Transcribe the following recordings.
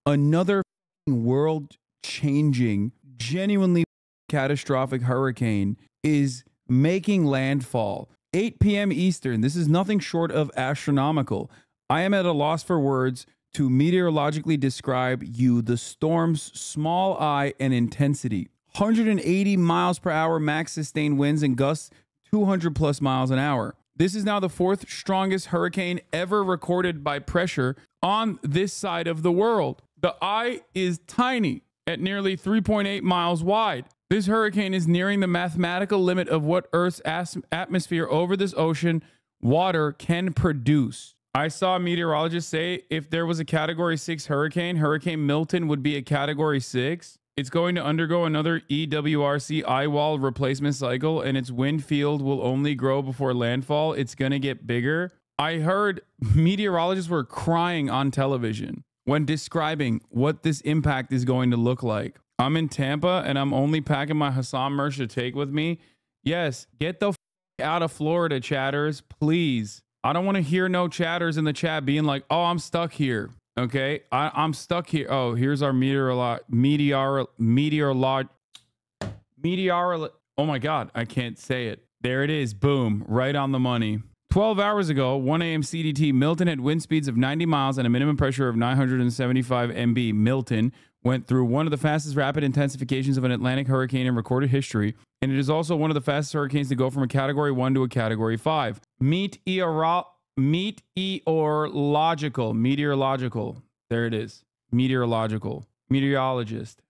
another world-changing, genuinely catastrophic hurricane is making landfall. 8 p.m. Eastern. This is nothing short of astronomical. I am at a loss for words to meteorologically describe you the storm's small eye and intensity. 180 miles per hour max sustained winds and gusts 200 plus miles an hour. This is now the 4th strongest hurricane ever recorded by pressure on this side of the world. The eye is tiny at nearly 3.8 miles wide. This hurricane is nearing the mathematical limit of what Earth's atmosphere over this ocean water can produce. I saw a meteorologist say if there was a Category 6 hurricane, Hurricane Milton would be a Category 6. It's going to undergo another EWRC eye wall replacement cycle, and its wind field will only grow before landfall. It's going to get bigger. I heard meteorologists were crying on television when describing what this impact is going to look like. I'm in Tampa, and I'm only packing my Hasan merch to take with me. Yes, get the out of Florida, chatters, please. I don't want to hear no chatters in the chat being like, oh, I'm stuck here. Okay, I'm stuck here. Oh, here's our meteorolog. Oh my God, I can't say it. There it is. Boom, right on the money. 12 hours ago, 1 a.m. CDT, Milton had wind speeds of 90 miles and a minimum pressure of 975 MB. Milton went through one of the fastest rapid intensifications of an Atlantic hurricane in recorded history, and it is also one of the fastest hurricanes to go from a Category 1 to a Category 5. Meteorological. There it is. Meteorological. Meteorologist.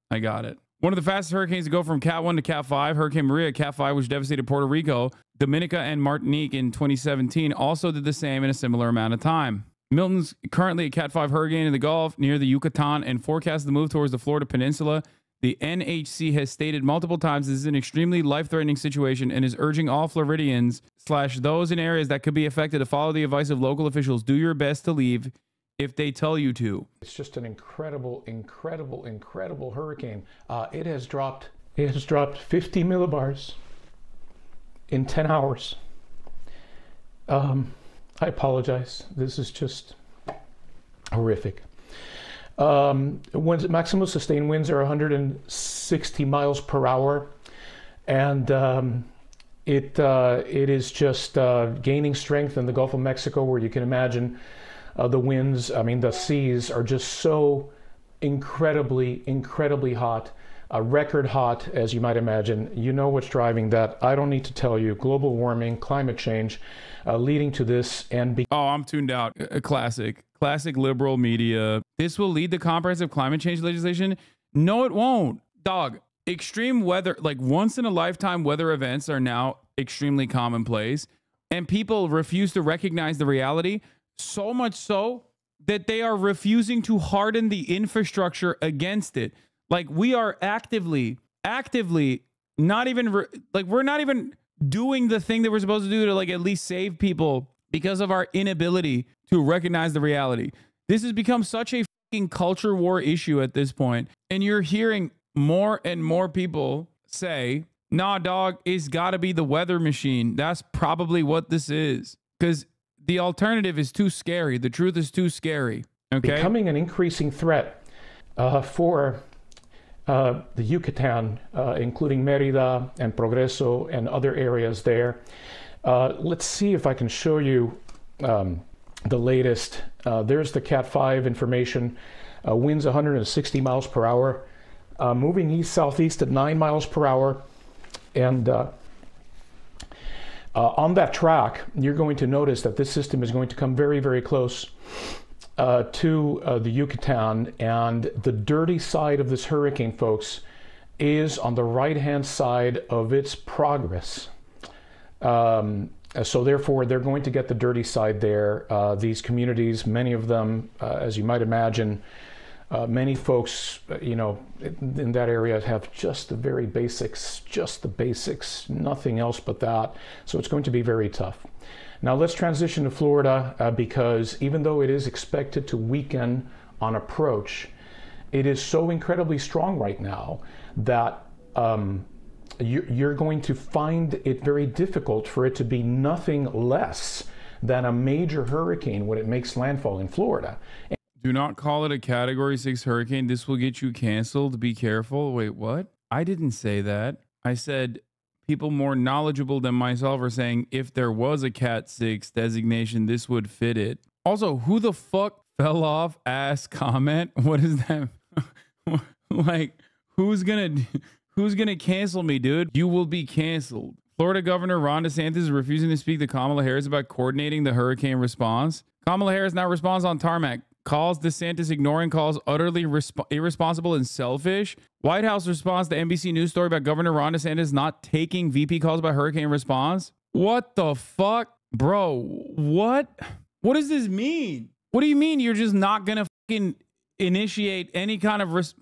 I got it. One of the fastest hurricanes to go from Cat 1 to Cat 5, Hurricane Maria, Cat 5, which devastated Puerto Rico, Dominica, and Martinique in 2017, also did the same in a similar amount of time. Milton's currently a Cat 5 hurricane in the Gulf near the Yucatan and forecasts to move towards the Florida Peninsula. The NHC has stated multiple times this is an extremely life-threatening situation and is urging all Floridians / those in areas that could be affected to follow the advice of local officials. Do your best to leave if they tell you to. It's just an incredible hurricane. It has dropped 50 millibars in 10 hours. I apologize. This is just horrific. Maximum sustained winds are 160 miles per hour, and it is just gaining strength in the Gulf of Mexico, where you can imagine the winds, the seas are just so incredibly hot, record hot, as you might imagine. You know what's driving that. I don't need to tell you. Global warming, climate change, leading to this. And oh, I'm tuned out. A classic liberal media. This will lead to comprehensive climate change legislation. No, it won't. Dog, extreme weather, like once in a lifetime weather events are now extremely commonplace, and people refuse to recognize the reality. So much so that they are refusing to harden the infrastructure against it. Like we are actively not even we're not even doing the thing that we're supposed to do to at least save people because of our inability to recognize the reality. This has become such a fucking culture war issue at this point. And you're hearing more and more people say, nah, dog, it's gotta be the weather machine. That's probably what this is. Because the alternative is too scary. The truth is too scary. Okay. Becoming an increasing threat for the Yucatan, including Mérida and Progreso and other areas there. Let's see if I can show you the latest. There's the Cat 5 information. Winds 160 miles per hour, moving east-southeast at 9 miles per hour. And on that track, you're going to notice that this system is going to come very close to the Yucatan, and the dirty side of this hurricane, folks, is on the right-hand side of its progress. So therefore, they're going to get the dirty side there. These communities, many of them, as you might imagine, many folks, in that area have just the very basics, nothing else but that. So it's going to be very tough. Now let's transition to Florida, because even though it is expected to weaken on approach, it is so incredibly strong right now that you're going to find it very difficult for it to be nothing less than a major hurricane when it makes landfall in Florida. Do not call it a Category 6 hurricane. This will get you canceled. Be careful. Wait, what? I didn't say that. I said people more knowledgeable than myself are saying if there was a Cat 6 designation, this would fit it. Also, who the fuck fell off ass comment? What is that? Like, who's gonna cancel me, dude? You will be canceled. Florida Governor Ron DeSantis is refusing to speak to Kamala Harris about coordinating the hurricane response. Kamala Harris now responds on tarmac. Calls DeSantis ignoring calls utterly irresponsible and selfish. White House response to NBC News story about Governor Ron DeSantis not taking VP calls about hurricane response. What the fuck? Bro, what? What does this mean? What do you mean you're just not gonna fucking initiate any kind of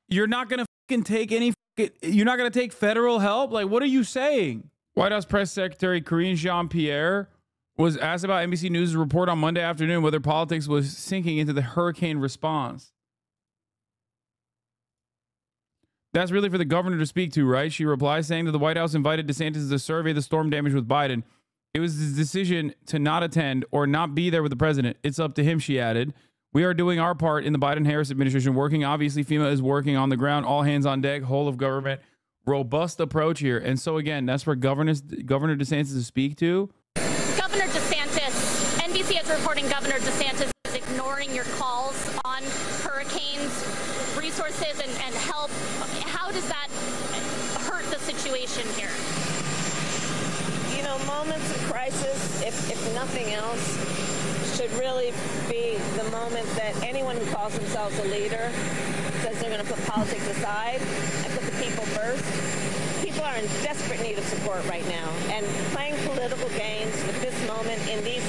you're not gonna fucking take any you're not gonna take federal help? Like, what are you saying? White House Press Secretary Karine Jean-Pierre was asked about NBC News' report on Monday afternoon whether politics was sinking into the hurricane response. That's really for the governor to speak to, right? She replies saying that the White House invited DeSantis to survey the storm damage with Biden. It was his decision to not attend or not be there with the president. It's up to him, she added. We are doing our part in the Biden-Harris administration, working. Obviously, FEMA is working on the ground, all hands on deck, whole of government, robust approach here. And so again, that's for Governor DeSantis to speak to. Governor DeSantis, NBC is reporting Governor DeSantis is ignoring your calls on hurricanes, resources, and help. How does that hurt the situation here? You know, moments of crisis, if nothing else, should really be the moment that anyone who calls themselves a leader says they're going to put politics aside and put the people first. People are in desperate need of support right now, and playing political games with this moment in these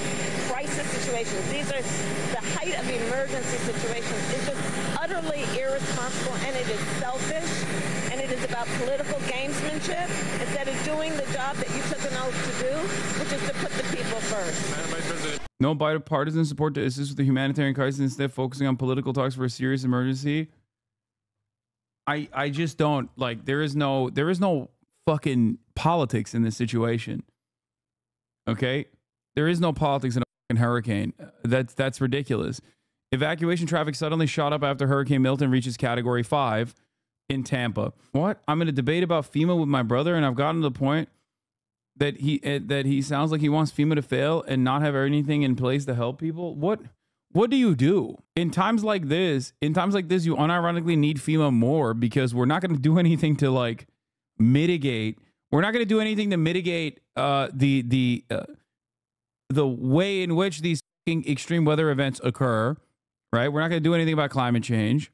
crisis situations, these are the height of emergency situations, is just utterly irresponsible, and it is selfish, and it is about political gamesmanship instead of doing the job that you took an oath to do, which is to put the people first. Madam Vice President. No bipartisan support to assist with the humanitarian crisis, instead focusing on political talks for a serious emergency. I just don't like, there is no fucking politics in this situation. Okay? There is no politics in a fucking hurricane. That's ridiculous. Evacuation traffic suddenly shot up after Hurricane Milton reaches Category 5 in Tampa. What? I'm in a debate about FEMA with my brother, and I've gotten to the point that he sounds like he wants FEMA to fail and not have anything in place to help people. What do you do in times like this? In times like this, you unironically need FEMA more, because we're not going to do anything to like mitigate. We're not going to do anything to mitigate the way in which these extreme weather events occur. Right? We're not going to do anything about climate change.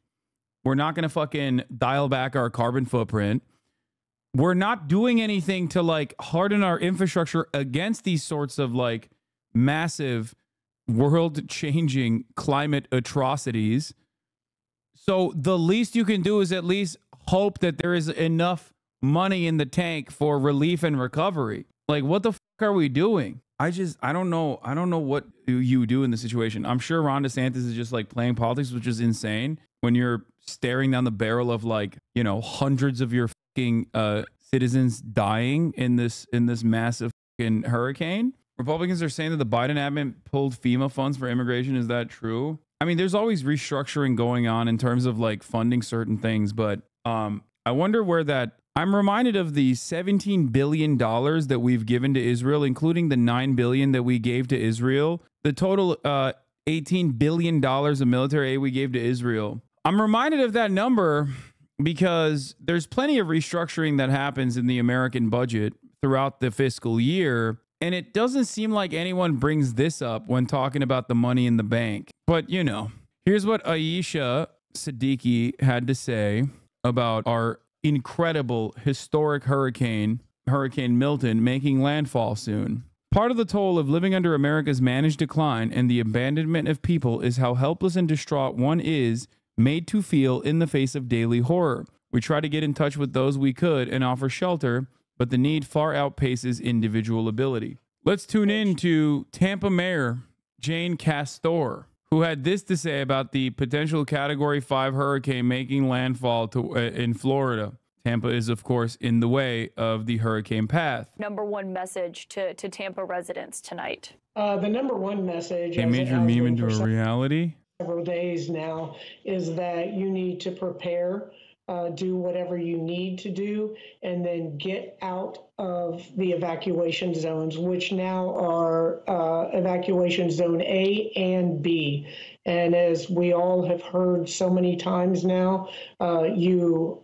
We're not going to fucking dial back our carbon footprint. We're not doing anything to like harden our infrastructure against these sorts of like massive world-changing climate atrocities. So the least you can do is at least hope that there is enough money in the tank for relief and recovery. Like, what the fuck are we doing? I don't know. I don't know what you do in the situation. I'm sure Ron DeSantis is just like playing politics, which is insane when you're staring down the barrel of like, you know, hundreds of your fucking citizens dying in this massive fucking hurricane. Republicans are saying that the Biden admin pulled FEMA funds for immigration. Is that true? I mean, there's always restructuring going on in terms of like funding certain things, but I wonder where that. I'm reminded of the $17 billion that we've given to Israel, including the $9 billion that we gave to Israel. The total $18 billion of military aid we gave to Israel. I'm reminded of that number because there's plenty of restructuring that happens in the American budget throughout the fiscal year. And it doesn't seem like anyone brings this up when talking about the money in the bank. But, you know, here's what Aisha Siddiqui had to say about our incredible historic hurricane Milton, making landfall soon. Part of the toll of living under America's managed decline and the abandonment of people is how helpless and distraught one is made to feel in the face of daily horror. We try to get in touch with those we could and offer shelter, but the need far outpaces individual ability. Let's tune in to Tampa Mayor Jane Castor, who had this to say about the potential Category 5 hurricane making landfall in Florida. Tampa is, of course, in the way of the hurricane path. Number one message to Tampa residents tonight? The number one message, They made your meme into a reality. Several days now, is that you need to prepare, do whatever you need to do, and then get out of the evacuation zones, which now are evacuation zone A and B. And as we all have heard so many times now, you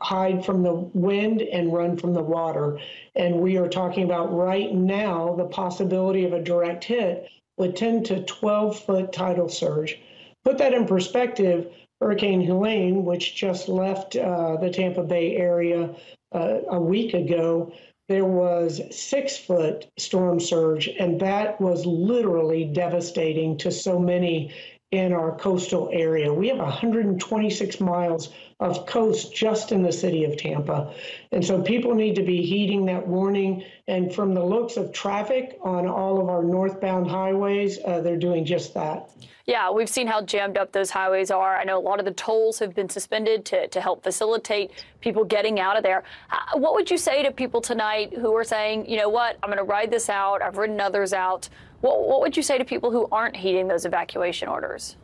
hide from the wind and run from the water. And we are talking about right now the possibility of a direct hit with 10 to 12 foot tidal surge. Put that in perspective, Hurricane Helene, which just left the Tampa Bay area a week ago, there was 6 foot storm surge, and that was literally devastating to so many in our coastal area. We have 126 miles of coast just in the city of Tampa. And so people need to be heeding that warning. And from the looks of traffic on all of our northbound highways, they're doing just that. Yeah, we've seen how jammed up those highways are. I know a lot of the tolls have been suspended to help facilitate people getting out of there. What would you say to people tonight who are saying, you know what, I'm going to ride this out, I've ridden others out? What would you say to people who aren't heeding those evacuation orders?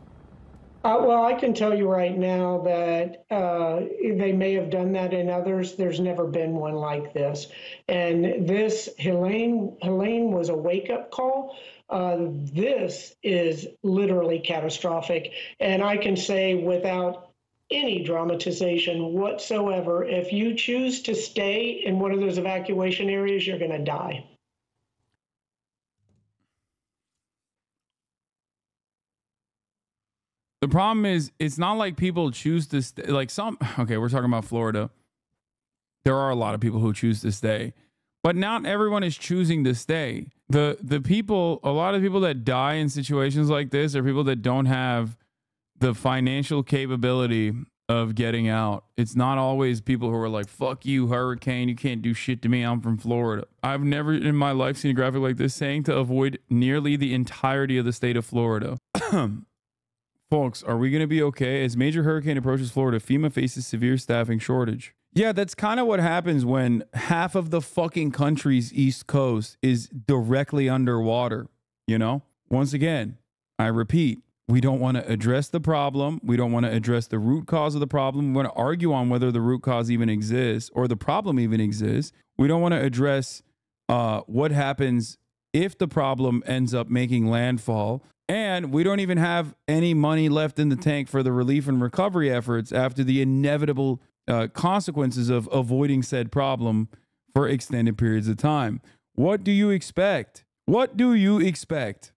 Well, I can tell you right now that they may have done that in others. There's never been one like this. And this Helene was a wake-up call. This is literally catastrophic. And I can say without any dramatization whatsoever, if you choose to stay in one of those evacuation areas, you're going to die. The problem is, it's not like people choose to stay. Like okay, we're talking about Florida. There are a lot of people who choose to stay, but not everyone is choosing to stay. The people, a lot of people that die in situations like this are people that don't have the financial capability of getting out. It's not always people who are like, fuck you, hurricane, you can't do shit to me, I'm from Florida. I've never in my life seen a graphic like this saying to avoid nearly the entirety of the state of Florida. Folks, are we going to be okay? As major hurricane approaches Florida, FEMA faces severe staffing shortage. Yeah, that's kind of what happens when half of the fucking country's East Coast is directly underwater, you know? Once again, I repeat, we don't want to address the problem. We don't want to address the root cause of the problem. We want to argue on whether the root cause even exists or the problem even exists. We don't want to address what happens if the problem ends up making landfall. And we don't even have any money left in the tank for the relief and recovery efforts after the inevitable consequences of avoiding said problem for extended periods of time. What do you expect? What do you expect?